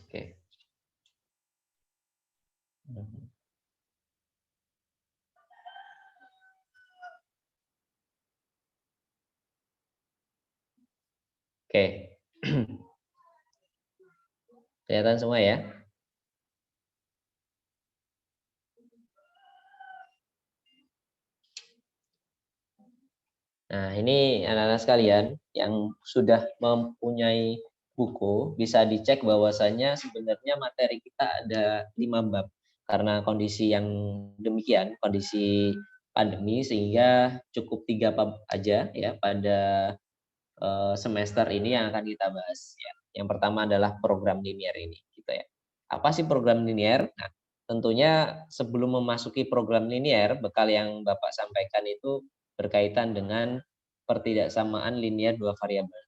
Oke. Oke. Kelihatan semua ya? Nah, ini anak-anak sekalian yang sudah mempunyai buku, bisa dicek bahwasannya sebenarnya materi kita ada 5 bab. Karena kondisi yang demikian, kondisi pandemi, sehingga cukup 3 bab aja ya pada semester ini yang akan kita bahas ya. Yang pertama adalah program linear ini gitu ya. Apa sih program linear? Nah, tentunya sebelum memasuki program linear, bekal yang Bapak sampaikan itu berkaitan dengan pertidaksamaan linear dua variabel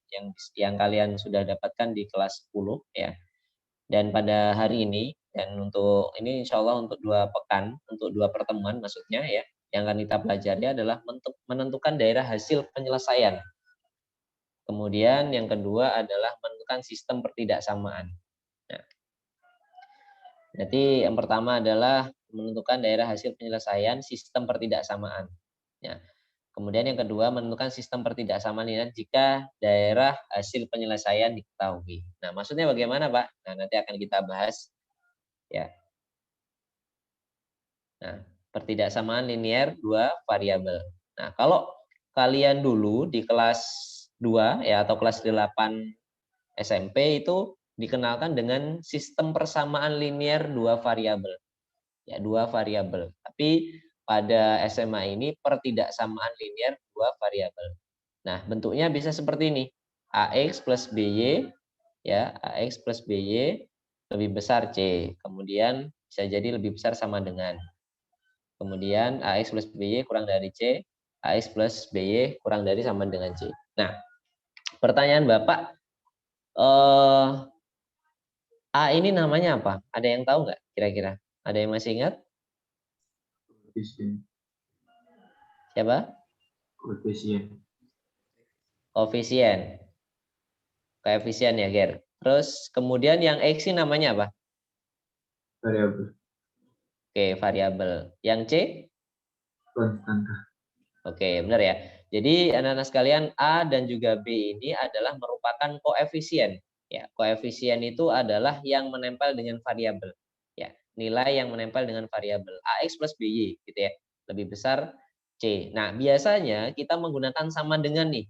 yang kalian sudah dapatkan di kelas 10 ya. Dan pada hari ini dan untuk ini insya Allah untuk 2 pekan, untuk 2 pertemuan maksudnya ya, yang akan kita pelajari adalah menentukan daerah hasil penyelesaian. Kemudian yang kedua adalah menentukan sistem pertidaksamaan. Nah, jadi yang pertama adalah menentukan daerah hasil penyelesaian sistem pertidaksamaan. Ya. Kemudian yang kedua menentukan sistem pertidaksamaan linear jika daerah hasil penyelesaian diketahui. Nah, maksudnya bagaimana, Pak? Nah, nanti akan kita bahas ya. Nah, pertidaksamaan linear dua variabel. Nah, kalau kalian dulu di kelas 2 ya atau kelas 8 SMP itu dikenalkan dengan sistem persamaan linear dua variabel. Ya, dua variabel. Tapi pada SMA ini pertidaksamaan linear dua variabel. Nah, bentuknya bisa seperti ini. AX plus BY ya, AX plus BY lebih besar C. Kemudian bisa jadi lebih besar sama dengan. Kemudian AX plus BY kurang dari C, AX plus BY kurang dari sama dengan C. Nah, pertanyaan Bapak, A ini namanya apa? Ada yang tahu nggak kira-kira? Ada yang masih ingat? Koefisien. Siapa? Koefisien. Koefisien. Koefisien ya, Ger. Terus kemudian yang X ini namanya apa? Variabel. Oke, variabel. Yang C? Konstanta. Oke, benar ya. Jadi anak-anak sekalian, A dan juga B ini adalah merupakan koefisien. Ya, koefisien itu adalah yang menempel dengan variabel. Ya, nilai yang menempel dengan variabel AX plus BY gitu ya. Lebih besar C. Nah, biasanya kita menggunakan sama dengan nih.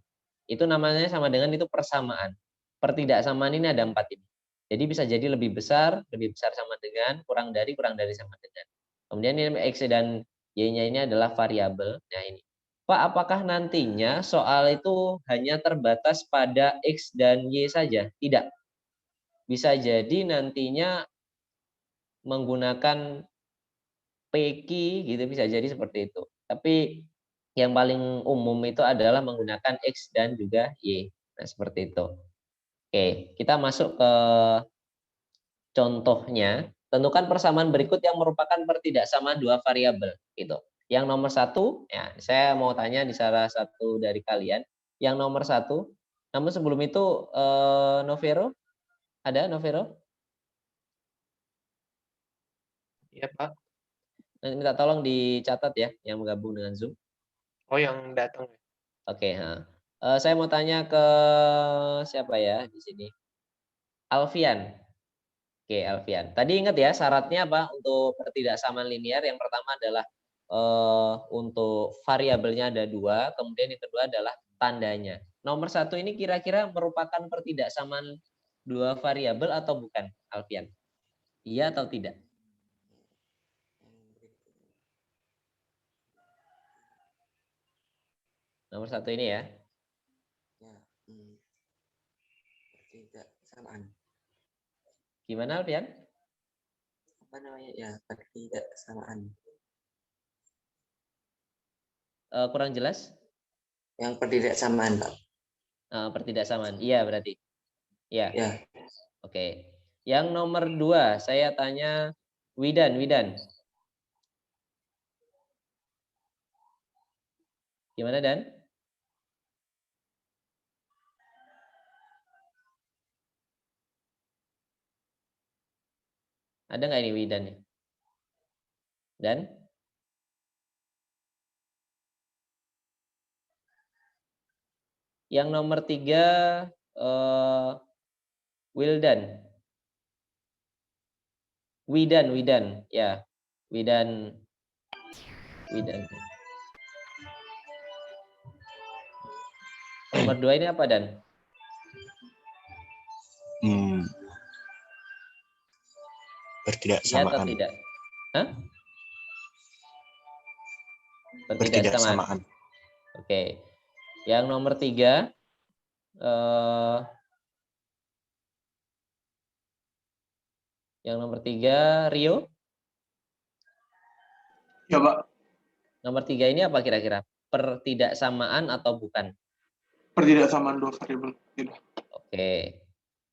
Itu namanya sama dengan itu persamaan. Pertidaksamaan ini ada 4 ini. Jadi bisa jadi lebih besar sama dengan, kurang dari sama dengan. Kemudian ini X dan Y-nya ini adalah variabel. Nah, ini. Pak, apakah nantinya soal itu hanya terbatas pada X dan Y saja? Tidak. Bisa jadi nantinya menggunakan PQ gitu, bisa jadi seperti itu. Tapi yang paling umum itu adalah menggunakan X dan juga Y. Nah, seperti itu. Oke, kita masuk ke contohnya. Tentukan persamaan berikut yang merupakan pertidaksamaan dua variabel. Gitu. Yang nomor 1, ya, saya mau tanya di salah satu dari kalian. Yang nomor 1, namun sebelum itu Novero, ada Novero? Iya, Pak. Nanti minta tolong dicatat ya, yang menggabung dengan Zoom. Oh, yang datang. Oke, saya mau tanya ke siapa ya di sini? Alfian. Oke, Alfian. Tadi ingat ya syaratnya apa untuk pertidaksamaan linear? Yang pertama adalah untuk variabelnya ada 2, kemudian yang kedua adalah tandanya. Nomor 1 ini kira-kira merupakan pertidaksamaan 2 variabel atau bukan, Alfian? Iya atau tidak? Nomor 1 ini ya. Ya, pertidaksamaan. Gimana, Alfian? Apa namanya? Ya, pertidaksamaan. Kurang jelas? Yang pertidaksamaan, Pak. Pertidaksamaan. Iya berarti. Iya. Ya. Oke. Yang nomor 2, saya tanya Widan. Gimana, Dan? Ada nggak ini Widan? Dan yang nomor 3 Wildan. Widan, ya. Widan. Nomor 2 ini apa, Dan? Iya atau Bertidaksamaan. tidak? Hah? Bertidaksamaan. Oke. Yang nomor 3 yang nomor 3 Rio. Ya, Pak. Nomor 3 ini apa kira-kira? Pertidaksamaan atau bukan? Pertidaksamaan dua variabel. Tidak. Oke.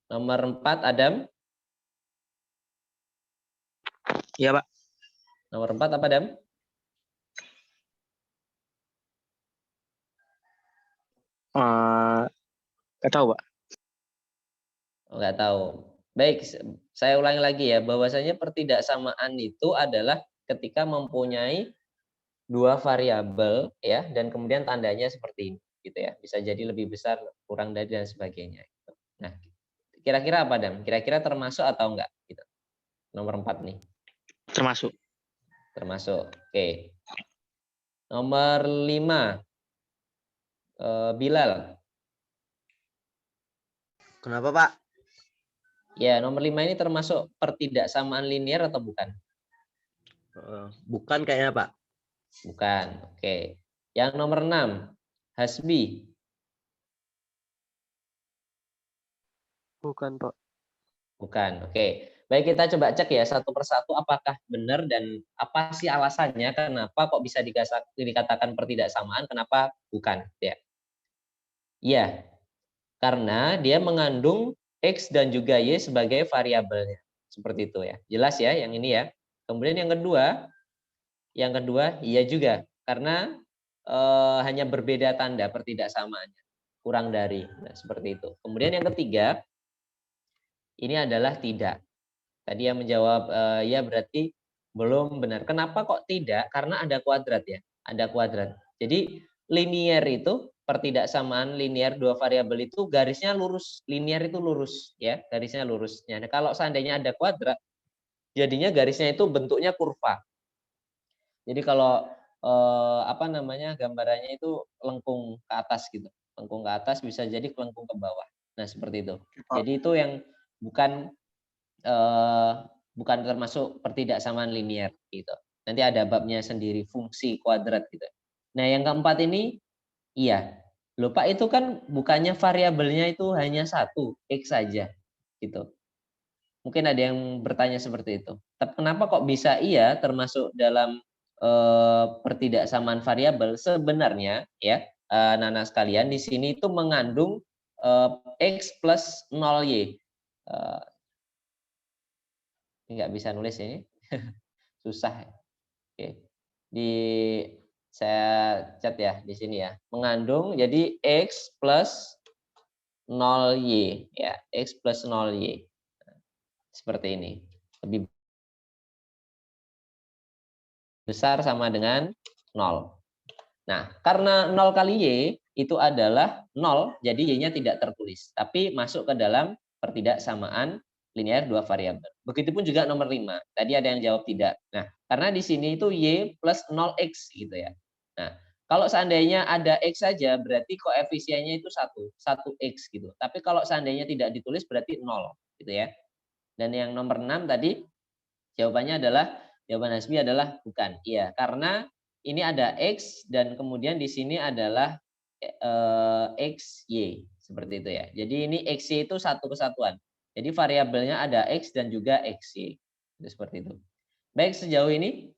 Nomor 4 Adam. Iya, Pak. Nomor 4 apa, Adam? Nggak tahu, Pak. Oh, nggak tahu. Baik, saya ulangi lagi ya, bahwasanya pertidaksamaan itu adalah ketika mempunyai dua variabel ya, dan kemudian tandanya seperti ini, gitu ya. Bisa jadi lebih besar, kurang dari dan sebagainya. Nah, kira-kira apa, Dam? Kira-kira termasuk atau enggak? Gitu. Nomor 4 nih. Termasuk. Termasuk. Oke. Nomor 5 Bilal. Kenapa, Pak? Ya, nomor 5 ini termasuk pertidaksamaan linear atau bukan? Bukan kayaknya, Pak. Bukan. Oke. Yang nomor 6 Hasbi. Bukan, Pak. Bukan. Oke. Baik, kita coba cek ya satu persatu apakah benar dan apa sih alasannya kenapa kok bisa dikatakan pertidaksamaan, kenapa bukan, ya. Iya. Karena dia mengandung X dan juga Y sebagai variabelnya. Seperti itu ya. Jelas ya yang ini ya. Kemudian yang kedua iya juga. Karena hanya berbeda tanda pertidaksamaannya. Kurang dari. Nah, seperti itu. Kemudian yang ketiga, ini adalah tidak. Tadi yang menjawab ya berarti belum benar. Kenapa kok tidak? Karena ada kuadrat ya. Ada kuadrat. Jadi linear itu pertidaksamaan linear dua variabel itu garisnya lurus. Linear itu lurus ya, garisnya lurus. Nah, kalau seandainya ada kuadrat, jadinya garisnya itu bentuknya kurva. Jadi kalau gambarannya itu lengkung ke atas gitu. Lengkung ke atas bisa jadi lengkung ke bawah. Nah, seperti itu. Jadi itu yang bukan termasuk pertidaksamaan linear gitu. Nanti ada babnya sendiri fungsi kuadrat gitu. Nah, yang keempat ini iya. Loh Pak, itu kan bukannya variabelnya itu hanya satu, X saja gitu. Mungkin ada yang bertanya seperti itu. Tapi kenapa kok bisa iya termasuk dalam pertidaksamaan variabel? Sebenarnya ya, anak-anak sekalian di sini itu mengandung X plus 0Y. Ini nggak bisa nulis ini. Susah. Oke. Saya cat ya di sini ya. Mengandung jadi X plus 0Y ya, X plus 0Y. Seperti ini. Lebih besar sama dengan 0. Nah, karena 0 kali Y itu adalah 0, jadi Y-nya tidak tertulis, tapi masuk ke dalam pertidaksamaan linear dua variabel. Begitupun juga nomor 5. Tadi ada yang jawab tidak. Nah, karena di sini itu Y plus 0X gitu ya. Nah, kalau seandainya ada X saja berarti koefisiennya itu 1X gitu. Tapi kalau seandainya tidak ditulis berarti 0 gitu ya. Dan yang nomor 6 tadi jawabannya adalah, jawaban Hasbi adalah bukan. Iya, karena ini ada X dan kemudian di sini adalah XY seperti itu ya. Jadi ini XY itu satu kesatuan. Jadi variabelnya ada X dan juga XY. Itu seperti itu. Baik, sejauh ini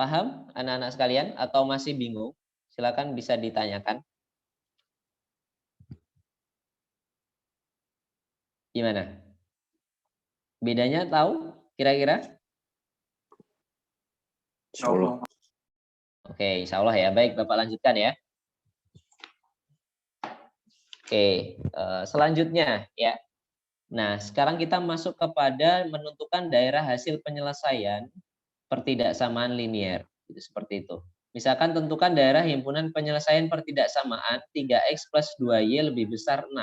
paham anak-anak sekalian atau masih bingung? Silakan bisa ditanyakan. Gimana? Bedanya tahu kira-kira? Insyaallah. Oke, insya Allah ya. Baik, Bapak lanjutkan ya. Oke, selanjutnya ya. Nah, sekarang kita masuk kepada menentukan daerah hasil penyelesaian pertidaksamaan linier. Seperti itu. Misalkan tentukan daerah himpunan penyelesaian pertidaksamaan 3x plus 2y lebih besar 6.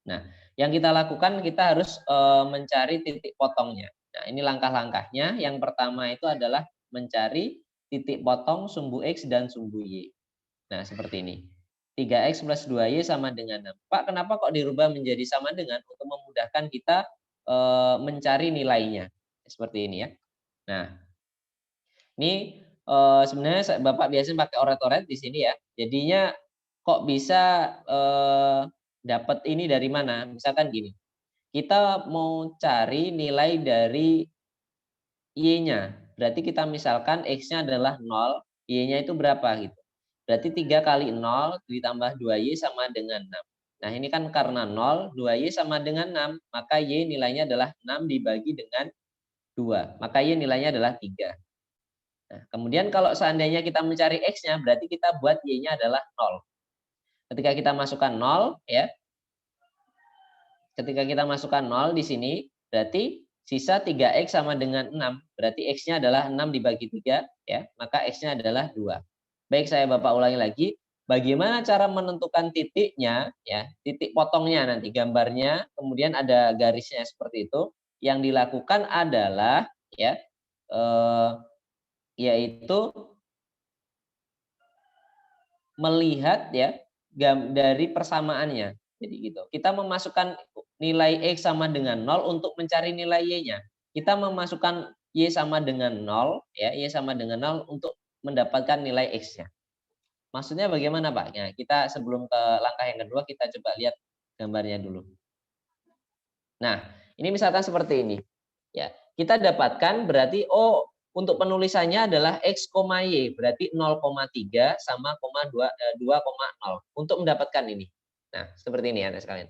Nah, yang kita lakukan kita harus mencari titik potongnya. Nah, ini langkah-langkahnya. Yang pertama itu adalah mencari titik potong sumbu X dan sumbu Y. Nah, seperti ini. 3x plus 2y sama dengan 6. Pak, kenapa kok dirubah menjadi sama dengan? Untuk memudahkan kita mencari nilainya. Seperti ini ya. Nah, ini sebenarnya Bapak biasanya pakai oret-oret di sini ya. Jadinya kok bisa dapat ini dari mana? Misalkan gini. Kita mau cari nilai dari Y-nya. Berarti kita misalkan X-nya adalah 0, Y-nya itu berapa gitu. Berarti 3 kali 0 ditambah 2Y sama dengan 6. Nah, ini kan karena 0, 2Y sama dengan 6, maka Y nilainya adalah 6 dibagi dengan 2. Maka Y nilainya adalah 3. Nah, kemudian kalau seandainya kita mencari X-nya, berarti kita buat Y-nya adalah 0. Ketika kita masukkan 0, ya. Ketika kita masukkan 0 di sini, berarti sisa 3X sama dengan 6. Berarti X-nya adalah 6 dibagi 3, ya. Maka X-nya adalah 2. Baik, saya Bapak ulangi lagi. Bagaimana cara menentukan titiknya, ya, titik potongnya nanti gambarnya, kemudian ada garisnya seperti itu. Yang dilakukan adalah, ya, yaitu melihat ya dari persamaannya. Jadi gitu. Kita memasukkan nilai X sama dengan 0 untuk mencari nilai Y-nya. Kita memasukkan Y sama dengan 0, ya, Y sama dengan 0 untuk mendapatkan nilai X-nya. Maksudnya bagaimana, Pak? Ya, kita sebelum ke langkah yang kedua, kita coba lihat gambarnya dulu. Nah, ini misalkan seperti ini. Ya, kita dapatkan berarti untuk penulisannya adalah X, Y, berarti 0,3 sama 2,0 untuk mendapatkan ini. Nah, seperti ini ya sekalian.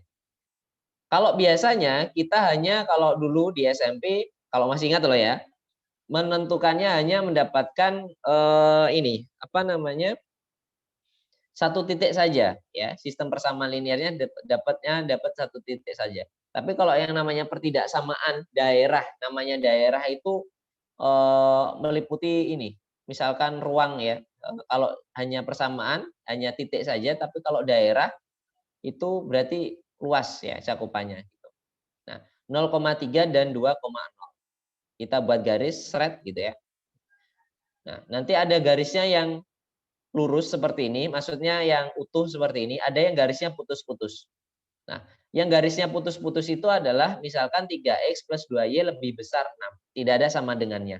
Kalau biasanya kita hanya kalau dulu di SMP, kalau masih ingat loh ya, menentukannya hanya mendapatkan ini, apa namanya? Satu titik saja ya, sistem persamaan linearnya dapat satu titik saja. Tapi kalau yang namanya pertidaksamaan daerah, namanya daerah itu meliputi ini, misalkan ruang ya. Kalau hanya persamaan, hanya titik saja, tapi kalau daerah itu berarti luas ya cakupannya. Nah, 0,3 dan 2,0. Kita buat garis seret gitu ya. Nah, nanti ada garisnya yang lurus seperti ini, maksudnya yang utuh seperti ini, ada yang garisnya putus-putus. Nah, yang garisnya putus-putus itu adalah misalkan 3X plus 2Y lebih besar 6. Tidak ada sama dengannya.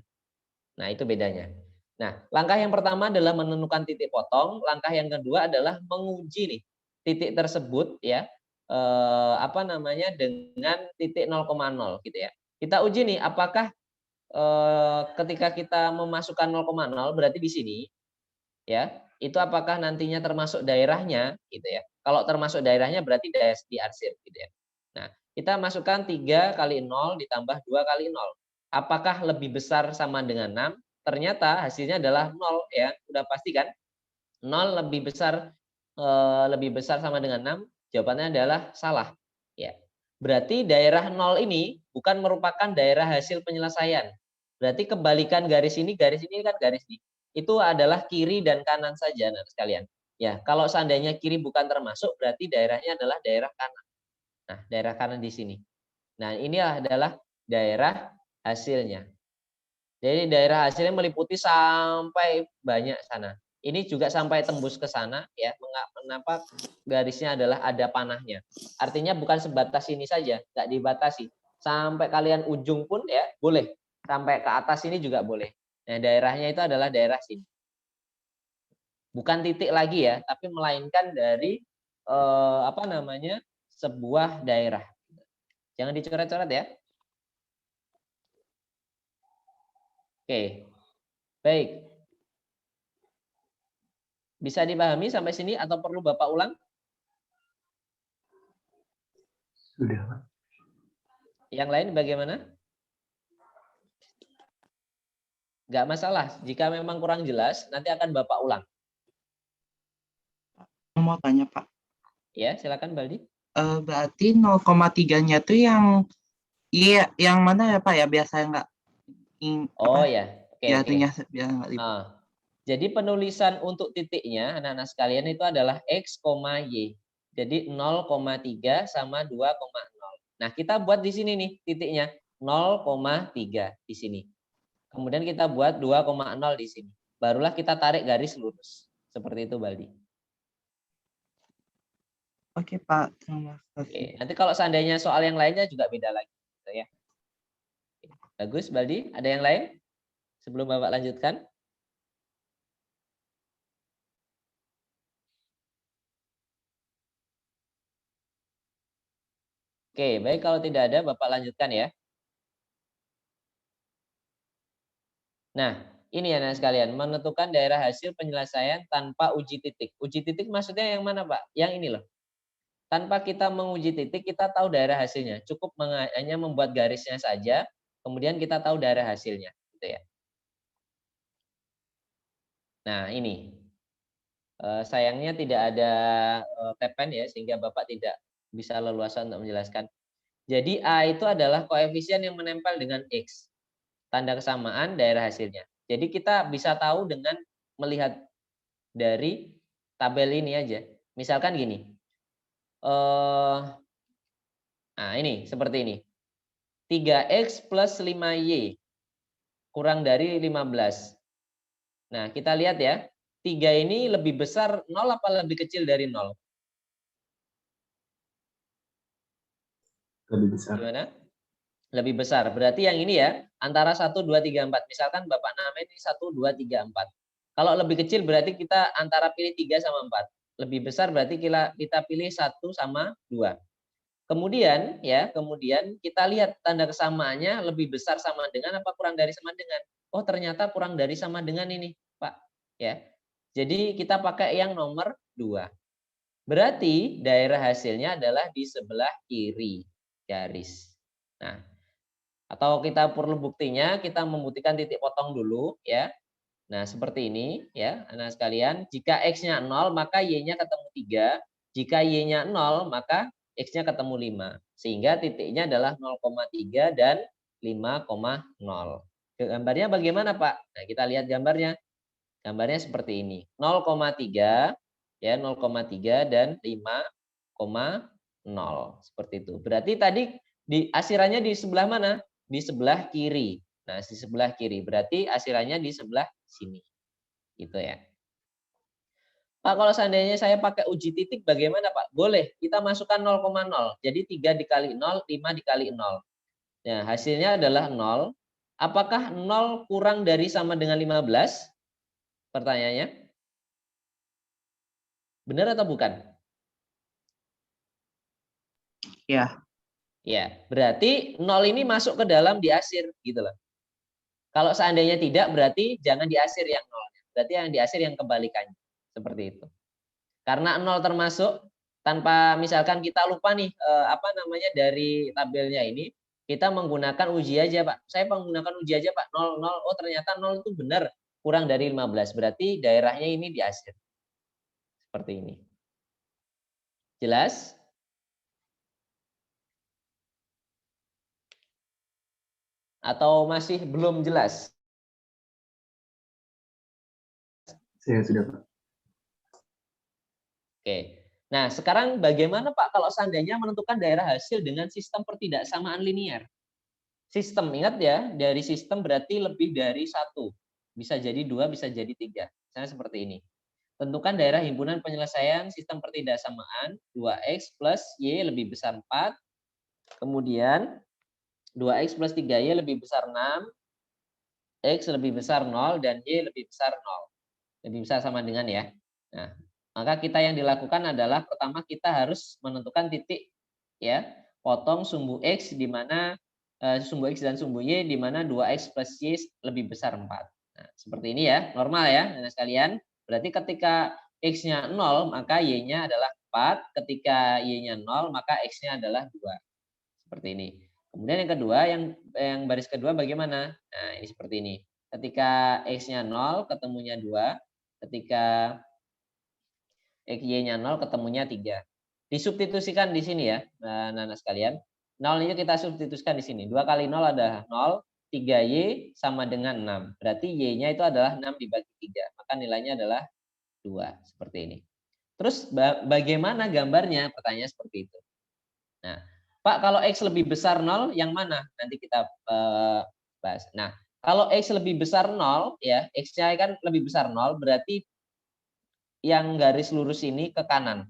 Nah, itu bedanya. Nah, langkah yang pertama adalah menentukan titik potong, langkah yang kedua adalah menguji nih titik tersebut ya, dengan titik 0,0 gitu ya. Kita uji nih apakah ketika kita memasukkan 0,0 berarti di sini ya, itu apakah nantinya termasuk daerahnya gitu ya. Kalau termasuk daerahnya berarti diarsir gitu ya. Nah, kita masukkan 3 kali 0 ditambah 2 kali 0. Apakah lebih besar sama dengan 6? Ternyata hasilnya adalah 0 ya. Udah pasti kan? 0 lebih besar sama dengan 6? Jawabannya adalah salah. Ya. Berarti daerah 0 ini bukan merupakan daerah hasil penyelesaian. Berarti kebalikan garis ini kan garis ini. Itu adalah kiri dan kanan saja, nah sekalian. Ya, kalau seandainya kiri bukan termasuk, berarti daerahnya adalah daerah kanan. Nah, daerah kanan di sini. Nah, inilah adalah daerah hasilnya. Jadi daerah hasilnya meliputi sampai banyak sana. Ini juga sampai tembus ke sana, ya. Kenapa garisnya adalah ada panahnya? Artinya bukan sebatas ini saja, nggak dibatasi. Sampai kalian ujung pun ya boleh. Sampai ke atas ini juga boleh. Nah, daerahnya itu adalah daerah sini. Bukan titik lagi ya, tapi melainkan dari sebuah daerah. Jangan dicoret-coret ya. Oke. Baik. Bisa dipahami sampai sini atau perlu Bapak ulang? Sudah, Pak. Yang lain bagaimana? Nggak masalah. Jika memang kurang jelas, nanti akan Bapak ulang. Mau tanya, Pak. Ya, silakan Baldi. Berarti 0,3-nya tuh yang iya yang mana ya Pak ya, biasanya nggak Oh ya, oke oke. jatuhnya biar nggak ribet. Jadi penulisan untuk titiknya anak-anak sekalian itu adalah X, Y. Jadi 0,3 sama 2,0. Nah, kita buat di sini nih titiknya 0,3 di sini. Kemudian kita buat 2,0 di sini. Barulah kita tarik garis lurus. Seperti itu, Baldi. Oke Pak, terima kasih. Oke. Nanti kalau seandainya soal yang lainnya juga beda lagi, gitu ya. Bagus, Baldi. Ada yang lain sebelum Bapak lanjutkan? Oke, baik, kalau tidak ada Bapak lanjutkan ya. Nah, ini ya sekalian, menentukan daerah hasil penyelesaian tanpa uji titik. Uji titik maksudnya yang mana, Pak? Yang ini loh. Tanpa kita menguji titik, kita tahu daerah hasilnya. Cukup hanya membuat garisnya saja, kemudian kita tahu daerah hasilnya, gitu ya. Nah, ini. Sayangnya tidak ada tepen ya, sehingga Bapak tidak bisa leluasa untuk menjelaskan. Jadi A itu adalah koefisien yang menempel dengan X. Tanda kesamaan daerah hasilnya. Jadi kita bisa tahu dengan melihat dari tabel ini aja. Misalkan gini. Nah ini seperti ini. 3X plus 5Y kurang dari 15. Nah kita lihat ya. 3 ini lebih besar 0 apa lebih kecil dari 0? Lebih besar. Gimana? Lebih besar. Berarti yang ini ya, antara 1, 2, 3, 4. Misalkan Bapak namain ini 1, 2, 3, 4. Kalau lebih kecil berarti kita antara pilih 3 sama 4. Lebih besar berarti kita pilih 1 sama 2. Kemudian kita lihat tanda kesamaannya lebih besar sama dengan apa kurang dari sama dengan. Oh, ternyata kurang dari sama dengan ini, Pak. Ya. Jadi kita pakai yang nomor 2. Berarti daerah hasilnya adalah di sebelah kiri garis. Nah, atau kita perlu buktinya, kita membuktikan titik potong dulu ya. Nah, seperti ini ya, anak sekalian. Jika X-nya 0, maka Y-nya ketemu 3. Jika Y-nya 0, maka X-nya ketemu 5. Sehingga titiknya adalah 0,3 dan 5,0. Gambarnya bagaimana, Pak? Nah, kita lihat gambarnya. Gambarnya seperti ini. 0,3 ya, 0,3 dan 5,0. Seperti itu. Berarti tadi asirannya di sebelah mana? Di sebelah kiri. Nah, di sebelah kiri. Berarti asirannya di sebelah sini. Gitu ya. Pak, kalau seandainya saya pakai uji titik bagaimana, Pak? Boleh. Kita masukkan 0,0. Jadi 3 dikali 0, 5 dikali 0. Nah, hasilnya adalah 0. Apakah 0 kurang dari sama dengan 15? Pertanyaannya. Benar atau bukan? Ya. Ya, berarti 0 ini masuk ke dalam diasir gitu loh. Kalau seandainya tidak, berarti jangan diasir yang 0. Berarti yang diasir yang kebalikannya. Seperti itu. Karena 0 termasuk, tanpa misalkan kita lupa nih, dari tabelnya ini, kita menggunakan uji aja, Pak. Saya menggunakan uji aja, Pak. 0, 0. Oh, ternyata 0 itu benar. Kurang dari 15. Berarti daerahnya ini diasir. Seperti ini. Jelas? Atau masih belum jelas? Saya sudah, Pak. Oke. Nah, sekarang bagaimana Pak kalau seandainya menentukan daerah hasil dengan sistem pertidaksamaan linear? Sistem, ingat ya, dari sistem berarti lebih dari 1. Bisa jadi 2, bisa jadi 3. Misalnya seperti ini. Tentukan daerah himpunan penyelesaian sistem pertidaksamaan 2X plus Y lebih besar 4. Kemudian 2X plus 3Y lebih besar 6. X lebih besar 0 dan Y lebih besar 0. Lebih besar sama dengan ya. Nah, maka kita yang dilakukan adalah pertama kita harus menentukan titik ya, potong sumbu X di mana sumbu X dan sumbu Y di mana 2X plus Y lebih besar 4. Nah, seperti ini ya, normal ya anak sekalian. Berarti ketika X-nya 0 maka Y-nya adalah 4, ketika Y-nya 0 maka X-nya adalah 2. Seperti ini. Kemudian yang kedua, yang baris kedua bagaimana? Nah, ini seperti ini. Ketika X-nya 0 ketemunya 2, ketika Y-nya 0 ketemunya 3. Disubstitusikan di sini ya, anak-anak sekalian. 0 ini kita substitusikan di sini. 2 kali 0 adalah 0, 3Y sama dengan 6. Berarti Y-nya itu adalah 6 dibagi 3. Maka nilainya adalah 2. Seperti ini. Terus bagaimana gambarnya? Pertanyaannya seperti itu. Nah, Pak, kalau X lebih besar 0, yang mana? Nanti kita bahas. Nah, kalau X lebih besar 0, ya, X-nya kan lebih besar 0, berarti yang garis lurus ini ke kanan.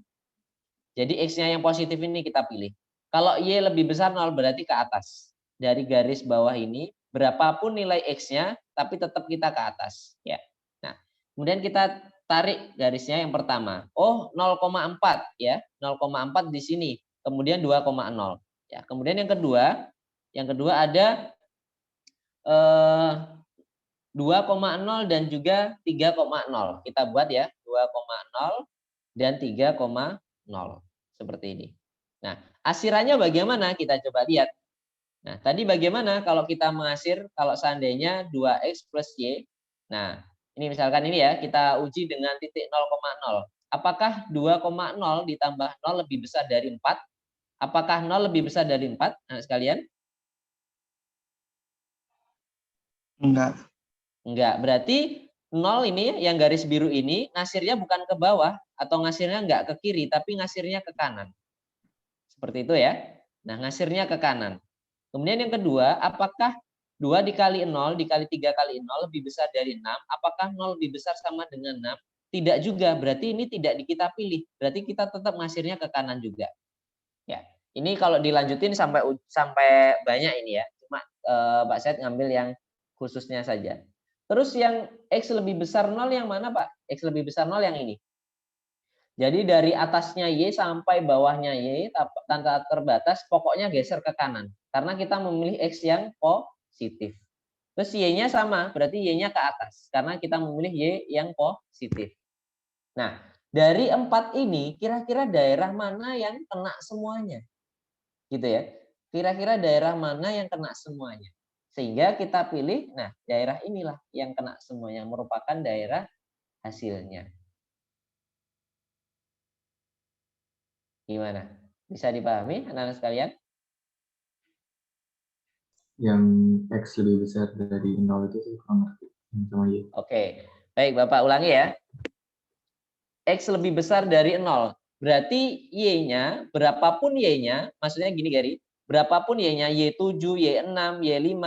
Jadi X-nya yang positif ini kita pilih. Kalau Y lebih besar 0 berarti ke atas. Dari garis bawah ini, berapapun nilai X-nya, tapi tetap kita ke atas. Ya. Nah, kemudian kita tarik garisnya yang pertama. Oh, 0,4 ya. 0,4 di sini. Kemudian 2,0. Ya, kemudian yang kedua ada 2,0 dan juga 3,0. Kita buat ya, 2,0 dan 3,0. Seperti ini. Nah, asirannya bagaimana? Kita coba lihat. Nah, tadi bagaimana kalau kita mengasir kalau seandainya 2X plus Y. Nah, ini misalkan ini ya, kita uji dengan titik 0,0. Apakah 2,0 ditambah 0 lebih besar dari 4? Apakah 0 lebih besar dari 4? Nah, sekalian? Enggak. Enggak. Berarti 0 ini yang garis biru ini ngasirnya bukan ke bawah atau ngasirnya enggak ke kiri, tapi ngasirnya ke kanan. Seperti itu ya. Nah, ngasirnya ke kanan. Kemudian yang kedua, apakah 2 dikali 0 dikali 3 kali 0 lebih besar dari 6? Apakah 0 lebih besar sama dengan 6? Tidak juga. Berarti ini tidak kita pilih. Berarti kita tetap ngasirnya ke kanan juga. Ya. Ini kalau dilanjutin sampai banyak ini ya. Cuma Pak Said ngambil yang khususnya saja. Terus yang X lebih besar 0 yang mana, Pak? X lebih besar 0 yang ini. Jadi dari atasnya Y sampai bawahnya Y tanpa terbatas, pokoknya geser ke kanan. Karena kita memilih X yang positif. Terus Y-nya sama, berarti Y-nya ke atas. Karena kita memilih Y yang positif. Nah, dari 4 ini, kira-kira daerah mana yang kena semuanya? Gitu ya. Kira-kira daerah mana yang kena semuanya? Sehingga kita pilih, nah daerah inilah yang kena semuanya, merupakan daerah hasilnya. Gimana? Bisa dipahami anak-anak sekalian? Yang X lebih besar dari 0 itu saya kurang ngerti. Sama Y. Oke, baik Bapak ulangi ya. X lebih besar dari 0. Berarti Y-nya, berapapun Y-nya, maksudnya gini Gary, berapapun Y-nya, Y7, Y6, Y5,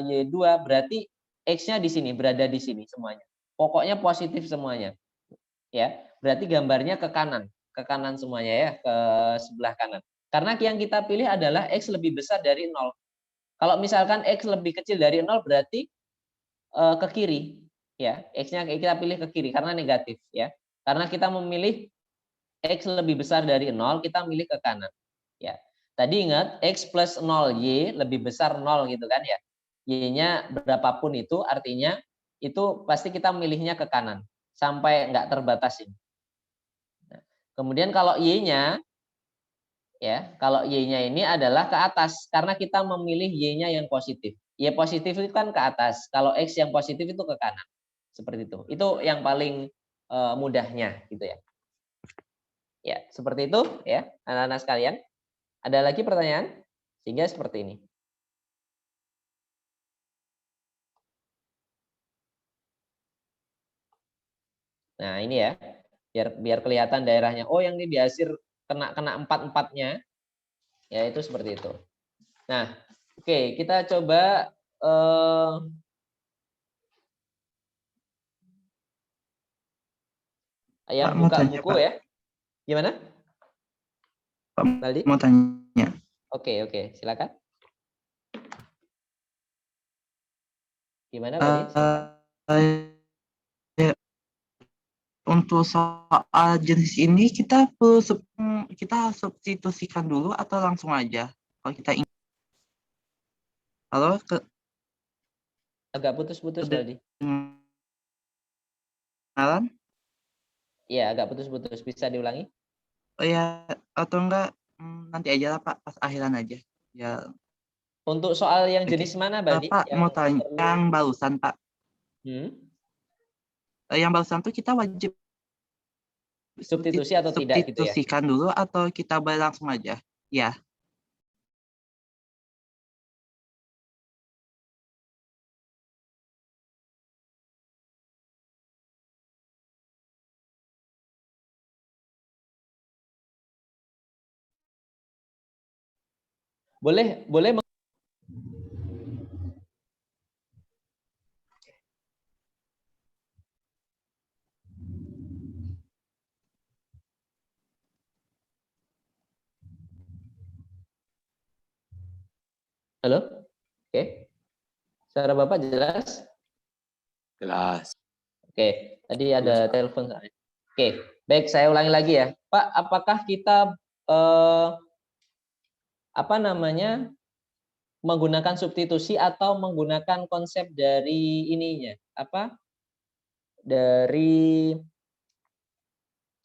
Y2, berarti X-nya di sini, berada di sini semuanya. Pokoknya positif semuanya. Ya, berarti gambarnya ke kanan semuanya ya, ke sebelah kanan. Karena yang kita pilih adalah X lebih besar dari 0. Kalau misalkan X lebih kecil dari 0 berarti ke kiri. Ya, X-nya kita pilih ke kiri karena negatif ya. Karena kita memilih X lebih besar dari 0, kita milih ke kanan. Ya. Tadi ingat X plus 0 Y lebih besar 0 gitu kan ya. Y-nya berapapun itu artinya itu pasti kita milihnya ke kanan sampai enggak terbatas ini. Nah, kemudian kalau Y-nya ya, kalau Y-nya ini adalah ke atas karena kita memilih Y-nya yang positif. Y positif itu kan ke atas. Kalau X yang positif itu ke kanan. Seperti itu. Itu yang paling mudahnya gitu ya. Ya, seperti itu ya, anak-anak sekalian. Ada lagi pertanyaan? Sehingga seperti ini. Nah, ini ya. Biar kelihatan daerahnya. Oh, yang ini diasir kena 4-4-nya. Ya, itu seperti itu. Nah, oke, kita coba yang buka tanya, buku Pak. ya. Gimana? Pak, Baldi? mau tanya. Oke, silakan. Gimana, Baldi? Untuk soal jenis ini kita substitusikan dulu atau langsung aja kalau kita ingin. Halo, Agak putus-putus, Baldi. kenalan? Iya, agak putus-putus. Bisa diulangi? Oh ya, atau enggak nanti aja lah Pak, pas akhiran aja. Ya. Untuk soal yang jenis mana, Baldi? Pak, mau tanya yang barusan, Pak. Yang barusan tuh kita wajib substitusi atau tidak gitu ya? Substitusikan dulu atau kita boleh langsung aja? Ya. Boleh boleh Halo? Oke. Suara Bapak jelas? Jelas. Oke, tadi ada telepon. Oke, baik saya ulangi lagi ya. Pak, apakah kita menggunakan substitusi atau menggunakan konsep dari ininya? Dari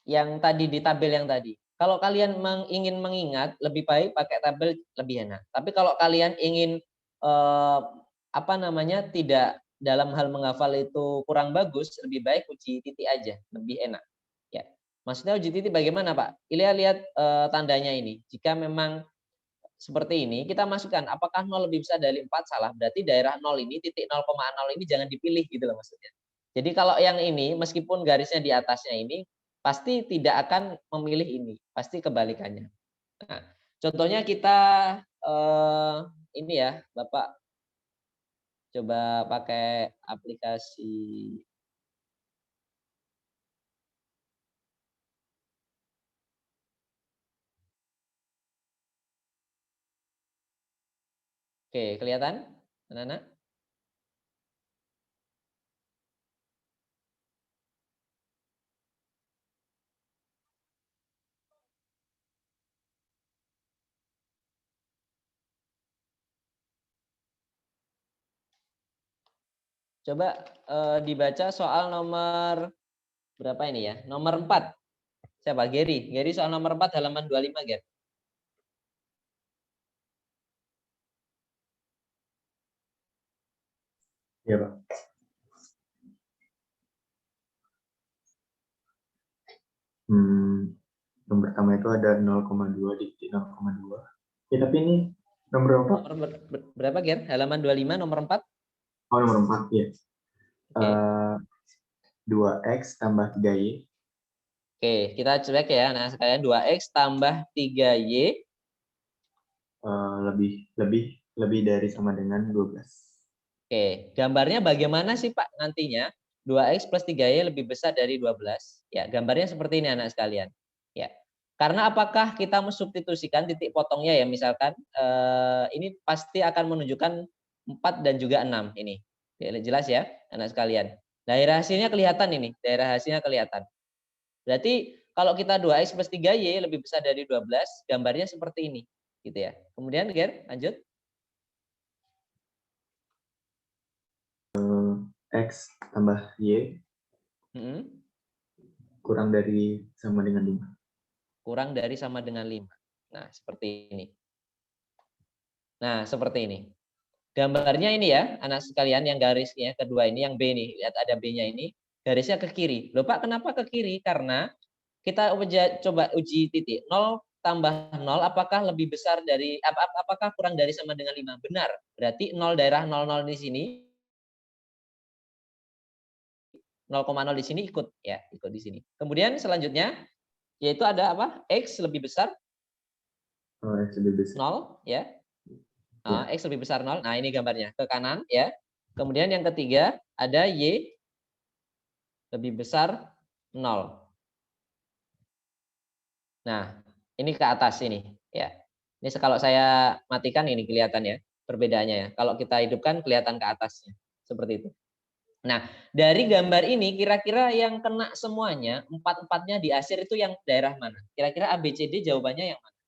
yang tadi di tabel yang tadi. Kalau kalian ingin mengingat, lebih baik pakai tabel lebih enak. Tapi kalau kalian ingin tidak dalam hal menghafal itu kurang bagus, lebih baik uji titik aja, lebih enak. Ya, maksudnya uji titik bagaimana Pak? Lihat tandanya ini. Jika memang seperti ini, kita masukkan apakah 0 lebih besar dari 4, salah. Berarti daerah 0 ini, titik 0,0 ini jangan dipilih gitu loh maksudnya. Jadi kalau yang ini, meskipun garisnya di atasnya ini, pasti tidak akan memilih ini, pasti kebalikannya. Nah, contohnya kita ini ya, Bapak coba pakai aplikasi. Oke, kelihatan, anak-anak? Coba dibaca soal nomor berapa ini ya? Nomor 4. Siapa? Gary. Gary soal nomor 4 halaman 25, Ger. Iya, Pak. Yang pertama itu ada 0,2 dikit 0,2. Ya, tapi ini nomor berapa? Nomor berapa, Ger? Halaman 25, nomor 4? Oh, nomor 4, ya. Oke. 2x tambah 3y. Oke, kita cek ya. Nah, sekalian 2x tambah 3y. Lebih dari sama dengan 12. Oke, gambarnya bagaimana sih Pak nantinya? 2x plus 3y lebih besar dari 12. Ya, gambarnya seperti ini anak sekalian. Ya. Karena apakah kita mensubstitusikan titik potongnya ya, misalkan ini pasti akan menunjukkan 4 dan juga 6 ini. Jelas ya, anak sekalian. Daerah hasilnya kelihatan ini, daerah hasilnya kelihatan. Berarti kalau kita 2x plus 3y lebih besar dari 12, gambarnya seperti ini, gitu ya. Kemudian Ger, lanjut. X tambah y kurang dari sama dengan 5. Kurang dari sama dengan 5. Nah, seperti ini. Nah, seperti ini. Gambarnya ini ya, anak sekalian, yang garisnya kedua ini, yang B nih, lihat ada B-nya ini, garisnya ke kiri. Loh Pak, kenapa ke kiri? Karena kita coba uji titik. 0 tambah 0, apakah lebih besar dari, apakah kurang dari sama dengan 5? Benar. Berarti 0 daerah 00 di sini, 0,0 di sini ikut ya, ikut di sini. Kemudian selanjutnya yaitu ada apa? X lebih besar X lebih besar 0 ya. X lebih besar 0. Nah, ini gambarnya ke kanan ya. Kemudian yang ketiga ada Y lebih besar 0. Nah, ini ke atas ini ya. Ini kalau saya matikan ini kelihatan ya perbedaannya ya. Kalau kita hidupkan kelihatan ke atasnya. Seperti itu. Nah, dari gambar ini kira-kira yang kena semuanya, 4-4-nya di akhir itu yang daerah mana? Kira-kira A, B, C, D jawabannya yang mana?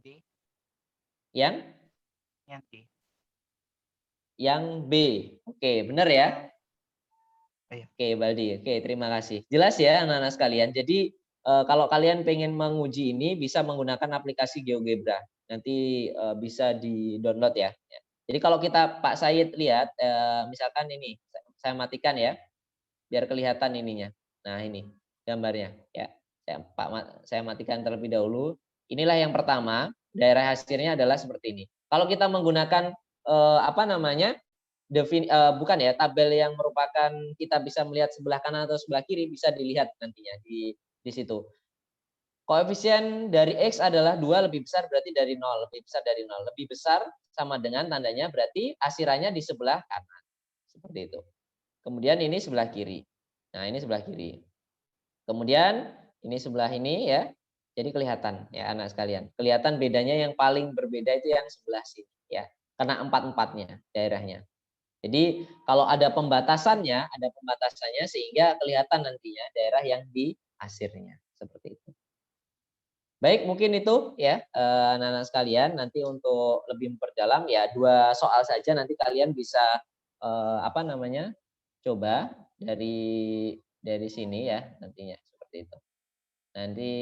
D. Yang? Yang D. Yang B. Oke, benar ya? Iya. Oke, Baldi. Oke, terima kasih. Jelas ya anak-anak sekalian. Jadi kalau kalian pengen menguji ini bisa menggunakan aplikasi GeoGebra. Nanti bisa di-download ya. Jadi kalau kita Pak Said lihat, misalkan ini, saya matikan ya, biar kelihatan ininya. Nah ini gambarnya ya. Saya matikan terlebih dahulu. Inilah yang pertama, daerah hasilnya adalah seperti ini. Kalau kita menggunakan bukan ya, tabel yang merupakan kita bisa melihat sebelah kanan atau sebelah kiri, bisa dilihat nantinya di situ. Koefisien dari X adalah 2 lebih besar berarti dari 0, lebih besar dari 0. Lebih besar sama dengan tandanya berarti asirannya di sebelah kanan. Seperti itu. Kemudian ini sebelah kiri. Nah, ini sebelah kiri. Kemudian ini sebelah ini ya. Jadi kelihatan ya anak sekalian. Kelihatan bedanya yang paling berbeda itu yang sebelah sini ya. Karena 4-4-nya daerahnya. Jadi kalau ada pembatasannya sehingga kelihatan nantinya daerah yang di asirnya. Seperti itu. Baik, mungkin itu ya anak-anak sekalian. Nanti untuk lebih memperdalam ya 2 soal saja nanti kalian bisa coba dari sini ya nantinya seperti itu. Nanti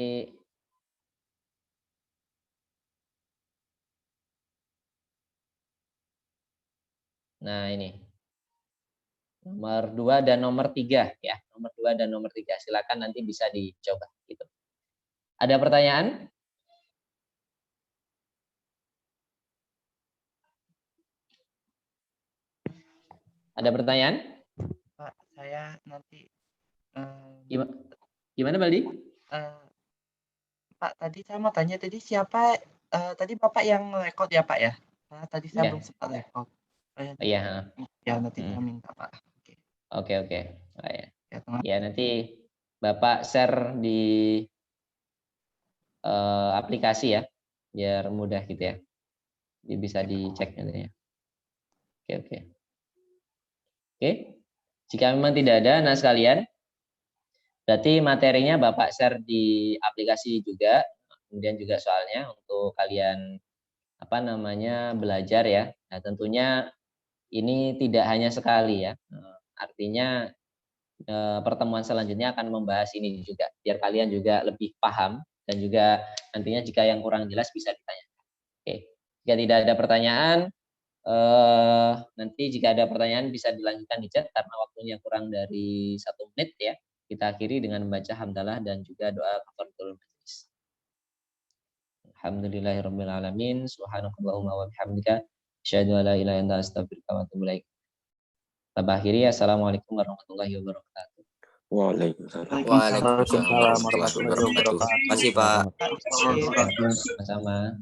nah ini nomor 2 dan nomor 3 ya, nomor 2 dan nomor 3 silakan nanti bisa dicoba gitu. Ada pertanyaan? Ada pertanyaan? Pak, saya nanti Gimana Baldi? Pak, tadi saya mau tanya tadi siapa tadi Bapak yang rekod ya Pak ya? Tadi saya belum sempat rekod. Iya. Ya nanti saya minta Pak. Oke. Oh, ya. Ya, Ya nanti Bapak share di aplikasi ya, biar mudah gitu ya. Jadi bisa dicek nantinya. Oke. Jika memang tidak ada, nah sekalian, berarti materinya Bapak share di aplikasi juga, kemudian juga soalnya untuk kalian belajar ya. Nah tentunya ini tidak hanya sekali ya, artinya pertemuan selanjutnya akan membahas ini juga, biar kalian juga lebih paham dan juga nantinya jika yang kurang jelas bisa ditanyakan. Oke, jika tidak ada pertanyaan, nanti jika ada pertanyaan bisa dilanjutkan di chat karena waktunya kurang dari 1 menit ya. Kita akhiri dengan membaca hamdalah dan juga doa kafaratul majelis. Alhamdulillahirabbil alamin, subhanakallahumma wa bihamdika asyhadu an la ilaha illa anta astaghfiruka wa atubu ilaik. Akhiri, assalamualaikum warahmatullahi wabarakatuh. Waalaikumsalam. Waalaikumsalam warahmatullahi wabarakatuh. Terima kasih Pak. Sama-sama.